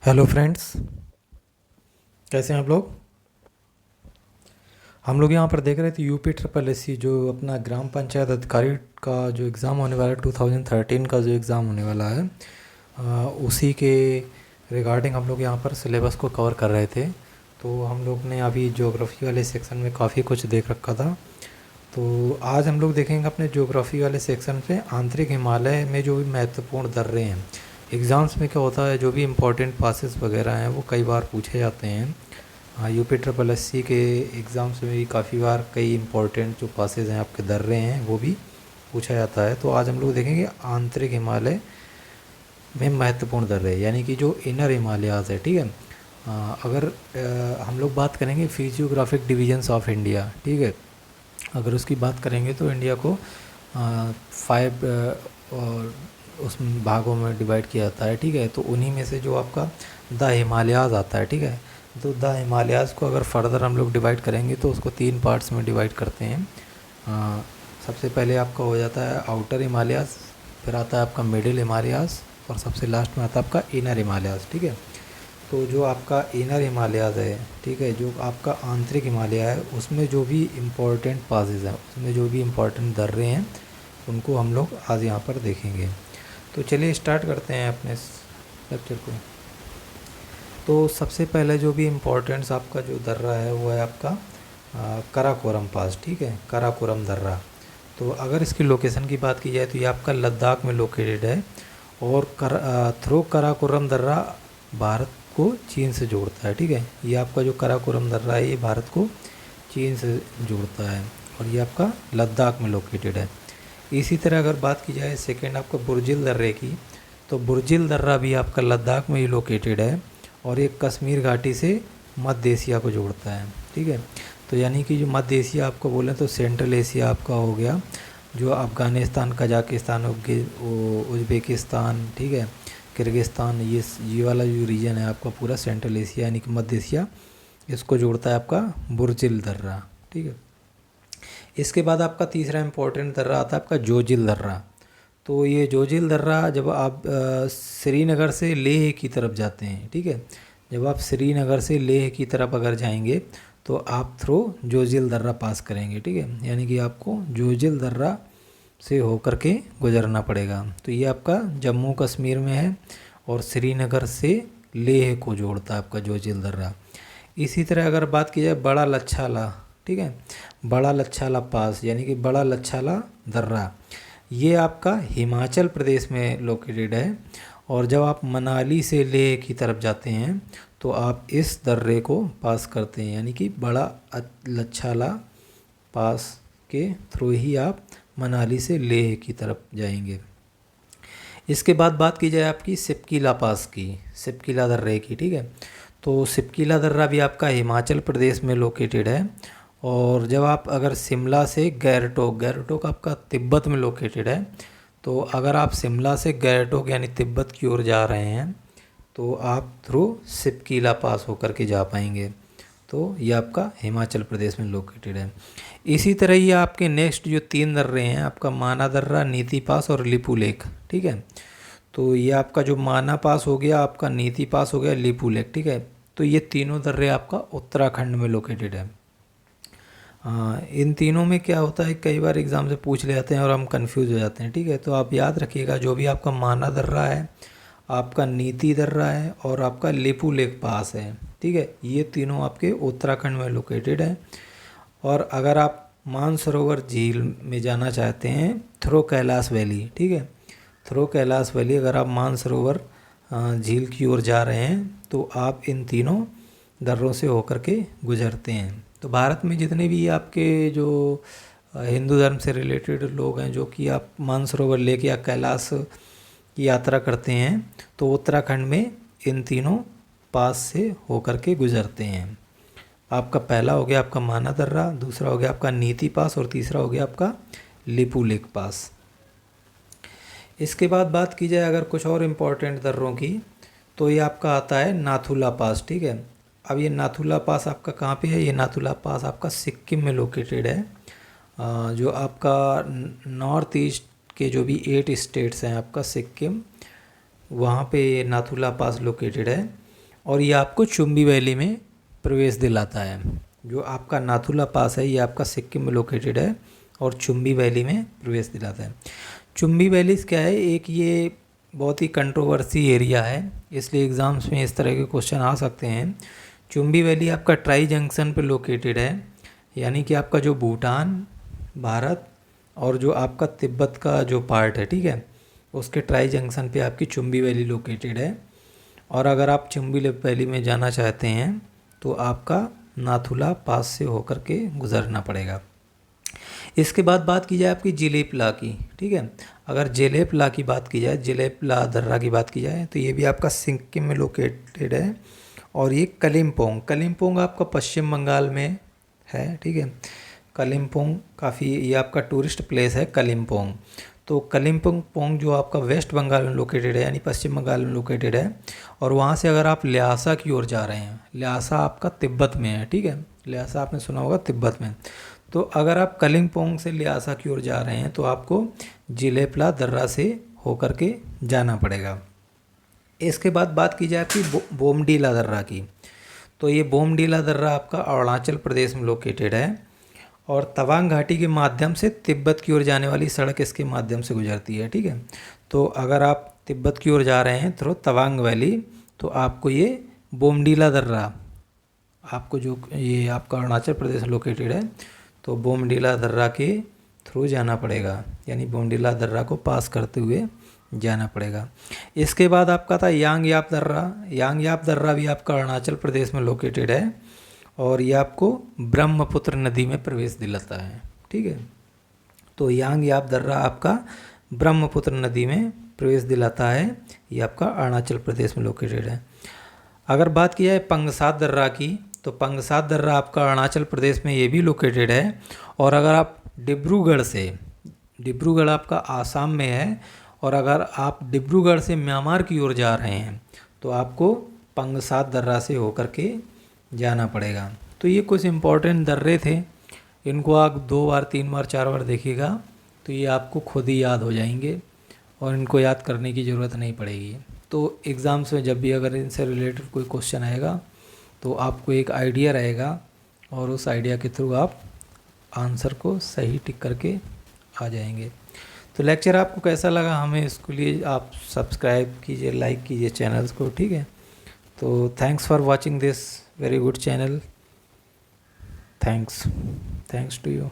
Hello friends, कैसे हैं आप लोग। हम लोग यहाँ पर देख रहे थे यूपी ट्रिपल एससी जो अपना ग्राम पंचायत अधिकारी का जो एग्ज़ाम होने वाला है 2013 का जो एग्ज़ाम होने वाला है, उसी के रिगार्डिंग हम लोग यहाँ पर सिलेबस को कवर कर रहे थे। तो हम लोग ने अभी ज्योग्राफी वाले सेक्शन में काफ़ी कुछ देख रखा था। तो आज हम लोग देखेंगे अपने ज्योग्राफी वाले सेक्शन पे आंतरिक हिमालय में जो भी महत्वपूर्ण दर्रे हैं। एग्ज़ाम्स में क्या होता है, जो भी इम्पोर्टेंट पासेस वगैरह हैं वो कई बार पूछे जाते हैं। हाँ, यूपी ट्रिपल एससी के एग्ज़ाम्स में भी काफ़ी बार कई इम्पोर्टेंट जो पासेज हैं आपके दर्रे हैं वो भी पूछा जाता है। तो आज हम लोग देखेंगे आंतरिक हिमालय में महत्वपूर्ण दर्रे, यानी कि जो इनर हिमालयाज़ है। ठीक है। अगर हम लोग बात करेंगे फिजियोग्राफिक डिवीजन्स ऑफ इंडिया, ठीक है, अगर उसकी बात करेंगे तो इंडिया को 5 और उस भागों में डिवाइड किया जाता है। ठीक है। तो उन्हीं में से जो आपका द हिमालयाज़ आता है, ठीक है, तो द हिमालयाज़ को अगर फर्दर हम लोग डिवाइड करेंगे तो उसको 3 पार्ट्स में डिवाइड करते हैं। सबसे पहले आपका हो जाता है आउटर हिमालयाज़, फिर आता है आपका मिडिल हिमालयाज़, और सबसे लास्ट में आता है आपका इनर हिमालयाज़। ठीक है। तो जो आपका इनर हिमालयाज़ है, ठीक है, जो आपका आंतरिक हिमालय है, उसमें जो भी इम्पोर्टेंट पासेज हैं, उसमें जो भी इम्पोर्टेंट दर्रे हैं, उनको हम लोग आज यहाँ पर देखेंगे। तो चलिए स्टार्ट करते हैं अपने लेक्चर को। तो सबसे पहले जो भी इम्पोर्टेंट्स आपका जो दर्रा है वो है आपका काराकोरम पास। ठीक है, काराकोरम दर्रा। तो अगर इसकी लोकेशन की बात की जाए तो ये आपका लद्दाख में लोकेटेड है, और थ्रो काराकोरम दर्रा भारत को चीन से जोड़ता है। ठीक है, ये आपका जो काराकोरम दर्रा है ये भारत को चीन से जोड़ता है, और ये आपका लद्दाख में लोकेटेड है। इसी तरह अगर बात की जाए सेकेंड आपका बुर्जिल दर्रे की, तो बुर्जिल दर्रा भी आपका लद्दाख में ही लोकेटेड है, और ये कश्मीर घाटी से मध्य एशिया को जोड़ता है। ठीक है। तो यानी कि जो मध्य एशिया आपको बोलें तो सेंट्रल एशिया आपका हो गया, जो अफ़गानिस्तान, कजाकिस्तान, उज़्बेकिस्तान, ठीक है, किर्गिस्तान, ये वाला जो रीजन है आपका पूरा सेंट्रल एशिया यानी कि मध्य एशिया, इसको जोड़ता है आपका बुर्जिल दर्रा। ठीक है। इसके बाद आपका तीसरा इम्पोर्टेंट दर्रा आता है आपका जोजिल दर्रा। तो ये जोजिल दर्रा जब आप श्रीनगर से लेह की तरफ जाते हैं, ठीक है, जब आप श्रीनगर से लेह की तरफ अगर जाएंगे तो आप थ्रो जोजिल दर्रा पास करेंगे। ठीक है, यानी कि आपको जोजिल दर्रा से होकर के गुजरना पड़ेगा। तो ये आपका जम्मू कश्मीर में है, और श्रीनगर से लेह को जोड़ता है आपका जोजिल दर्रा। इसी तरह अगर बात की जाए बड़ा लच्छाला, ठीक है, बड़ा लच्छाला पास यानी कि बड़ा लच्छाला दर्रा, ये आपका हिमाचल प्रदेश में लोकेटेड है, और जब आप मनाली से लेह की तरफ जाते हैं तो आप इस दर्रे को पास करते हैं, यानी कि बड़ा लच्छाला पास के थ्रू ही आप मनाली से लेह की तरफ जाएंगे। इसके बाद बात की जाए आपकी सिपकीला पास की, सिपकीला दर्रे की। ठीक है, तो सिपकीला दर्रा भी आपका हिमाचल प्रदेश में लोकेटेड है, और जब आप अगर शिमला से गैरटोक, गैरटोक आपका तिब्बत में लोकेटेड है, तो अगर आप शिमला से गैरटोक यानी तिब्बत की ओर जा रहे हैं तो आप थ्रू सिपकीला पास होकर के जा पाएंगे। तो ये आपका हिमाचल प्रदेश में लोकेटेड है। इसी तरह ये आपके नेक्स्ट जो 3 दर्रे हैं आपका माना दर्रा, नीति पास और लिपू लेक। ठीक है, तो ये आपका जो माना पास हो गया, आपका नीति पास हो गया, लिपू लेक। ठीक है, तो ये तीनों दर्रे आपका उत्तराखंड में लोकेटेड है। हाँ, इन तीनों में क्या होता है, कई बार एग्ज़ाम से पूछ ले जाते हैं और हम कंफ्यूज हो जाते हैं। ठीक है, तो आप याद रखिएगा जो भी आपका माना दर्रा है, आपका नीति दर्रा है, और आपका लेपू लेक पास है, ठीक है, ये तीनों आपके उत्तराखंड में लोकेटेड है। और अगर आप मानसरोवर झील में जाना चाहते हैं थ्रो कैलाश वैली, ठीक है, थ्रो कैलाश वैली अगर आप मानसरोवर झील की ओर जा रहे हैं तो आप इन तीनों दर्रों से होकर के गुजरते हैं। तो भारत में जितने भी आपके जो हिंदू धर्म से रिलेटेड लोग हैं जो कि आप मानसरोवर लेक या कैलाश की यात्रा करते हैं, तो उत्तराखंड में इन तीनों पास से होकर के गुजरते हैं। आपका पहला हो गया आपका माना दर्रा, दूसरा हो गया आपका नीति पास, और तीसरा हो गया आपका लिपू लेक पास। इसके बाद बात की जाए अगर कुछ और इम्पोर्टेंट दर्रों की, तो ये आपका आता है नाथुला पास। ठीक है, अब ये नाथुला पास आपका कहाँ पे है, ये नाथुला पास आपका सिक्किम में लोकेटेड है। जो आपका नॉर्थ ईस्ट के जो भी 8 स्टेट्स हैं आपका सिक्किम, वहाँ पे ये नाथुला पास लोकेटेड है। और ये आपको चुम्बी वैली में प्रवेश दिलाता है। जो आपका नाथुला पास है ये आपका सिक्किम में लोकेटेड है और चुम्बी वैली में प्रवेश दिलाता है। चुम्बी वैली क्या है, एक ये बहुत ही कंट्रोवर्सी एरिया है, इसलिए एग्ज़ाम्स में इस तरह के क्वेश्चन आ सकते हैं। चुम्बी वैली आपका ट्राई जंक्शन पे लोकेटेड है, यानी कि आपका जो भूटान, भारत और जो आपका तिब्बत का जो पार्ट है, ठीक है, उसके ट्राई जंक्शन पे आपकी चुम्बी वैली लोकेटेड है। और अगर आप चुम्बी वैली में जाना चाहते हैं तो आपका नाथुला पास से होकर के गुजरना पड़ेगा। इसके बाद बात की जाए आपकी जिलेपला की, ठीक है। अगर जिलेपला की बात की जाए, जिलेपला दर्रा की बात की जाए, तो ये भी आपका सिक्किम में लोकेटेड है और ये कलिम्पोंग आपका पश्चिम बंगाल में है, ठीक है। कलिम्पोंग काफ़ी ये आपका टूरिस्ट प्लेस है कलिम्पोंग। तो कलिम्पोंग जो आपका वेस्ट बंगाल में लोकेटेड है, यानी पश्चिम बंगाल में लोकेटेड है। और वहाँ से अगर आप ल्हासा की ओर जा रहे हैं, ल्हासा आपका तिब्बत में है, ठीक है, ल्हासा आपने सुना होगा तिब्बत में। तो अगर आप कलिम्पोंग से ल्हासा की ओर जा रहे हैं तो आपको जिलेपला दर्रा से होकर के जाना पड़ेगा। इसके बाद बात की जाए आपकी बोमडीला दर्रा की, तो ये बोमडीला दर्रा आपका अरुणाचल प्रदेश में लोकेटेड है और तवांग घाटी के माध्यम से तिब्बत की ओर जाने वाली सड़क इसके माध्यम से गुजरती है, ठीक है। तो अगर आप तिब्बत की ओर जा रहे हैं थ्रू तवांग वैली, तो आपको ये बोमडीला दर्रा, आपको जो ये आपका अरुणाचल प्रदेश लोकेटेड है, तो बोमडीला दर्रा के थ्रू जाना पड़ेगा, यानी बोमडीला दर्रा को पास करते हुए जाना पड़ेगा। इसके बाद आपका था यांगयाप दर्रा। यांगयाप दर्रा भी आपका अरुणाचल प्रदेश में लोकेटेड है और ये आपको ब्रह्मपुत्र नदी में प्रवेश दिलाता है, ठीक है। तो यांगयाप दर्रा आपका ब्रह्मपुत्र नदी में प्रवेश दिलाता है, ये आपका अरुणाचल प्रदेश में लोकेटेड है। अगर बात की जाए पंगसाद दर्रा की, तो पंगसाद दर्रा आपका अरुणाचल प्रदेश में ये भी लोकेटेड है। और अगर आप डिब्रूगढ़ आपका आसाम में है, और अगर आप डिब्रूगढ़ से म्यांमार की ओर जा रहे हैं तो आपको पंगसाद दर्रा से होकर के जाना पड़ेगा। तो ये कुछ इम्पोर्टेंट दर्रे थे, इनको आप 2 बार 3 बार 4 बार देखिएगा तो ये आपको खुद ही याद हो जाएंगे और इनको याद करने की ज़रूरत नहीं पड़ेगी। तो एग्ज़ाम्स में जब भी अगर इनसे रिलेटेड कोई क्वेश्चन आएगा तो आपको एक आइडिया रहेगा और उस आइडिया के थ्रू आप आंसर को सही टिक करके आ जाएंगे। तो लेक्चर आपको कैसा लगा, हमें इसके लिए आप सब्सक्राइब कीजिए, लाइक कीजिए चैनल्स को, ठीक है। तो thanks for watching this very good channel, thanks to you.